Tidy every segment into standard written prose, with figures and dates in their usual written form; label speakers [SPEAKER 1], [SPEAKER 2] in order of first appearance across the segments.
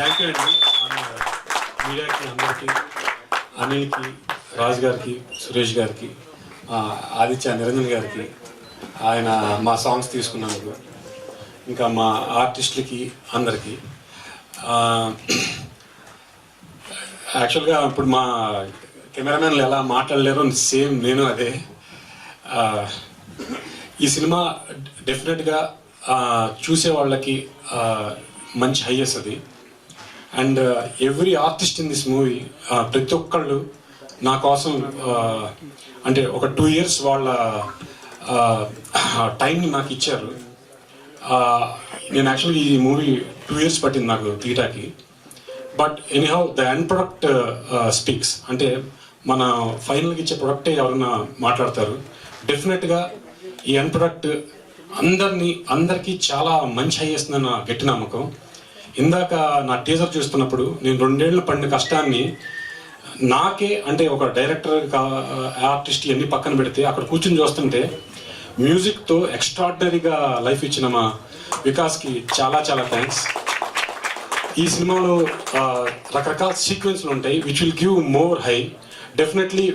[SPEAKER 1] Thank you అండి మీడియాకి అందరికీ, అనిల్కి, రాజు గారికి, సురేష్ గారికి, ఆదిత్య నిరంజన్ గారికి, ఆయన మా సాంగ్స్ తీసుకున్నందుకు, ఇంకా మా ఆర్టిస్టులకి అందరికీ. యాక్చువల్గా ఇప్పుడు మా కెమెరామెన్లు ఎలా మాట్లాడలేరు సేమ్ నేను అదే. ఈ సినిమా డెఫినెట్గా చూసే వాళ్ళకి మంచి హైయెస్ అది. And every artist in this movie, ప్రతి ఒక్కళ్ళు నా కోసం అంటే ఒక 2 years వాళ్ళ టైంని నాకు ఇచ్చారు. నేను యాక్చువల్గా ఈ మూవీ 2 years పట్టింది నాకు తీయటానికి. But anyhow the end product speaks. అంటే మన ఫైనల్కి ఇచ్చే ప్రొడక్టే ఎవరైనా మాట్లాడతారు. డెఫినెట్గా ఈ ఎండ్ ప్రొడక్ట్ అందరికీ చాలా మంచి అయ్యేస్తుందని నా గట్టి నమ్మకం. ఇందాక నా టీజర్ చూస్తున్నప్పుడు నేను 2 ఏళ్ళు పడిన కష్టాన్ని నాకే, అంటే ఒక డైరెక్టర్ ఆర్టిస్ట్ ఇవన్నీ పక్కన పెడితే అక్కడ కూర్చొని చూస్తుంటే మ్యూజిక్తో ఎక్స్ట్రాడినరీగా లైఫ్ ఇచ్చిన మా వికాస్కి చాలా చాలా థ్యాంక్స్. ఈ సినిమాలో రకరకాల సీక్వెన్స్లు ఉంటాయి which will give more high. Definitely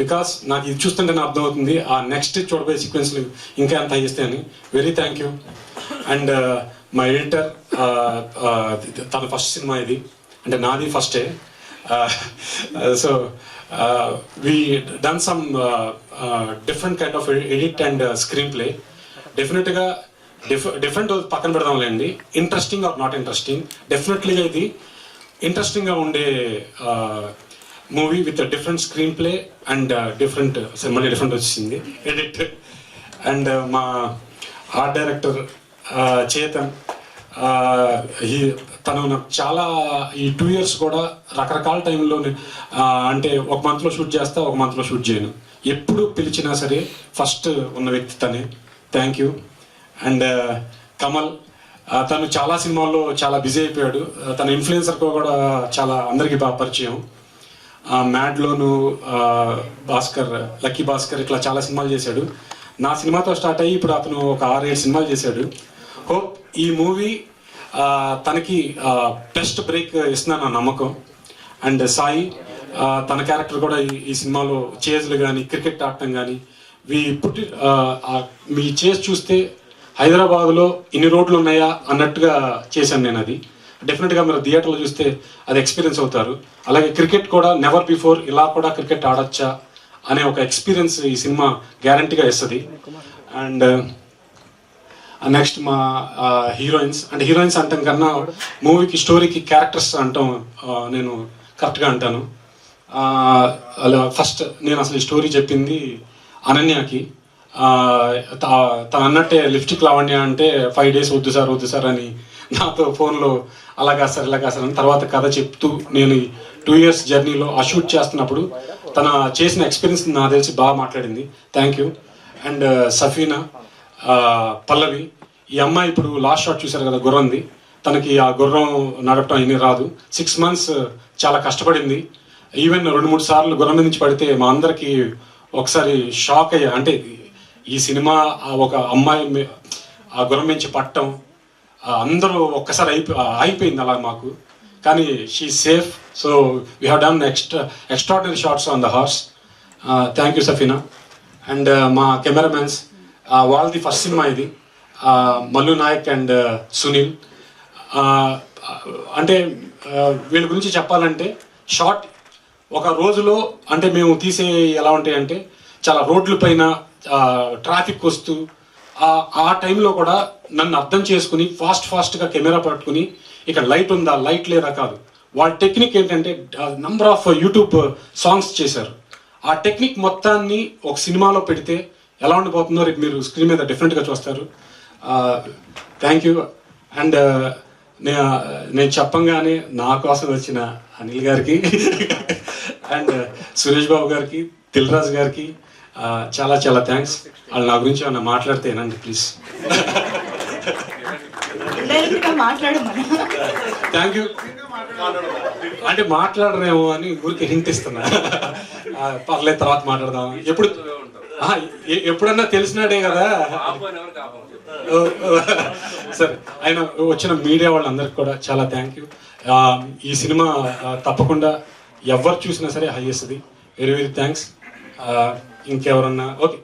[SPEAKER 1] Vikas నాకు ఇది చూస్తుంటే నాకు అర్థమవుతుంది ఆ నెక్స్ట్ చూడబోయే సీక్వెన్స్లు ఇంకా ఎంత హై ఇస్తాయని. Very thank you. అండ్ మా ఎడిటర్, తన ఫస్ట్ సినిమా ఇది, అంటే నాది ఫస్టే. So we done some different kind of edit and screen play. డెఫినెట్గా డిఫరెంట్ పక్కన పెడదాంలేండి, ఇంట్రెస్టింగ్ ఆర్ నాట్ ఇంట్రెస్టింగ్. డెఫినెట్లీగా ఇది ఇంట్రెస్టింగ్గా ఉండే movie with different screen play and different, మళ్ళీ డిఫరెంట్ వచ్చింది ఎడిట్. అండ్ మా ఆర్ట్ డైరెక్టర్ చేతన్, తను నాకు చాలా ఈ 2 years కూడా రకరకాల టైంలో, అంటే ఒక మంత్లో షూట్ చేస్తా, ఒక మంత్లో షూట్ చేయను. ఎప్పుడు పిలిచినా సరే ఫస్ట్ ఉన్న వ్యక్తి తనే. Thank you. అండ్ కమల్, తను చాలా సినిమాల్లో చాలా బిజీ అయిపోయాడు. తన ఇన్ఫ్లుయెన్సర్తో కూడా చాలా అందరికీ బాగా పరిచయం. మ్యాడ్లోను భాస్కర్, లక్కీ భాస్కర్, ఇట్లా చాలా సినిమాలు చేశాడు. నా సినిమాతో స్టార్ట్ అయ్యి ఇప్పుడు అతను ఒక 6-7 సినిమాలు చేశాడు. హోప్ ఈ మూవీ తనకి బెస్ట్ బ్రేక్ ఇస్తుందని నా నమ్మకం. అండ్ సాయి, తన క్యారెక్టర్ కూడా ఈ సినిమాలో చేజ్లు కానీ క్రికెట్ ఆడటం కానీ మీ చేజ్ చూస్తే హైదరాబాద్లో ఇన్ని రోడ్లు ఉన్నాయా అన్నట్టుగా చేశాను నేను. అది డెఫినెట్గా మీరు థియేటర్లో చూస్తే అది ఎక్స్పీరియన్స్ అవుతారు. అలాగే క్రికెట్ కూడా నెవర్ బిఫోర్ ఇలా కూడా క్రికెట్ ఆడొచ్చా అనే ఒక ఎక్స్పీరియన్స్ ఈ సినిమా గ్యారంటీగా ఇస్తుంది. అండ్ నెక్స్ట్ మా హీరోయిన్స్, అంటే హీరోయిన్స్ అంటాం కన్నా మూవీకి స్టోరీకి క్యారెక్టర్స్ అంటాం నేను కరెక్ట్గా అంటాను. అలా ఫస్ట్ నేను అసలు ఈ స్టోరీ చెప్పింది అనన్యకి. తను అన్నట్టే లిప్స్టిక్ లావణ్య అంటే 5 days వద్దు సార్ అని నాతో ఫోన్లో అలాగా సార్ అని తర్వాత కథ చెప్తూ నేను 2 years జర్నీలో ఆ షూట్ చేస్తున్నప్పుడు తన చేసిన ఎక్స్పీరియన్స్ నాకు తెలిసి బాగా మాట్లాడింది. Thank you. అండ్ సఫీనా, పల్లవి, ఈ అమ్మాయి ఇప్పుడు లాస్ట్ షాట్ చూశారు కదా గుర్రంది, తనకి ఆ గుర్రం నడపడం ఇన్ని రాదు. 6 months చాలా కష్టపడింది. ఈవెన్ 2-3 సార్లు గుర్రం మీద నుంచి పడితే మా అందరికీ ఒకసారి షాక్ అయ్యా. అంటే ఈ సినిమా ఒక అమ్మాయి ఆ గుర్రం నుంచి పట్టడం అందరూ ఒక్కసారి అయిపోయింది అలా మాకు. కానీ she safe. So we have done extraordinary shots on the horse. Thank you Safina. And మా కెమెరామెన్స్, వాళ్ళది ఫస్ట్ సినిమా ఇది, మల్లు నాయక్ అండ్ సునీల్. అంటే వీళ్ళ గురించి చెప్పాలంటే షార్ట్ ఒక రోజులో, అంటే మేము తీసే ఎలా ఉంటాయంటే చాలా రోడ్ల పైన ట్రాఫిక్ వస్తూ ఆ టైంలో కూడా నన్ను అర్థం చేసుకుని ఫాస్ట్గా కెమెరా పట్టుకుని ఇక్కడ లైట్ ఉందా లైట్ లేదా కాదు, వాళ్ళ టెక్నిక్ ఏంటంటే నంబర్ ఆఫ్ యూట్యూబ్ సాంగ్స్ చేశారు. ఆ టెక్నిక్ మొత్తాన్ని ఒక సినిమాలో పెడితే ఎలా ఉండిపోతుందో రేపు మీరు స్క్రీన్ మీద డిఫరెంట్గా చూస్తారు. Thank you. అండ్ నేను చెప్పంగానే నా కోసం వచ్చిన అనిల్ గారికి అండ్ సురేష్ బాబు గారికి, దిల్ రాజు గారికి చాలా చాలా థ్యాంక్స్. వాళ్ళు నా గురించి ఏమన్నా మాట్లాడితే ఏనండి ప్లీజ్. Thank you. అంటే మాట్లాడరేమో అని ఊరికి హింట్ ఇస్తున్నా. పర్లేదు తర్వాత మాట్లాడదాం. ఎప్పుడన్నా తెలిసినాడే కదా. సరే, ఆయన వచ్చిన మీడియా వాళ్ళందరికీ కూడా చాలా థ్యాంక్ యూ. ఈ సినిమా తప్పకుండా ఎవరు చూసినా సరే హైయెస్ట్ది. Very very thanks. ఇంకెవరన్నా ఓకే.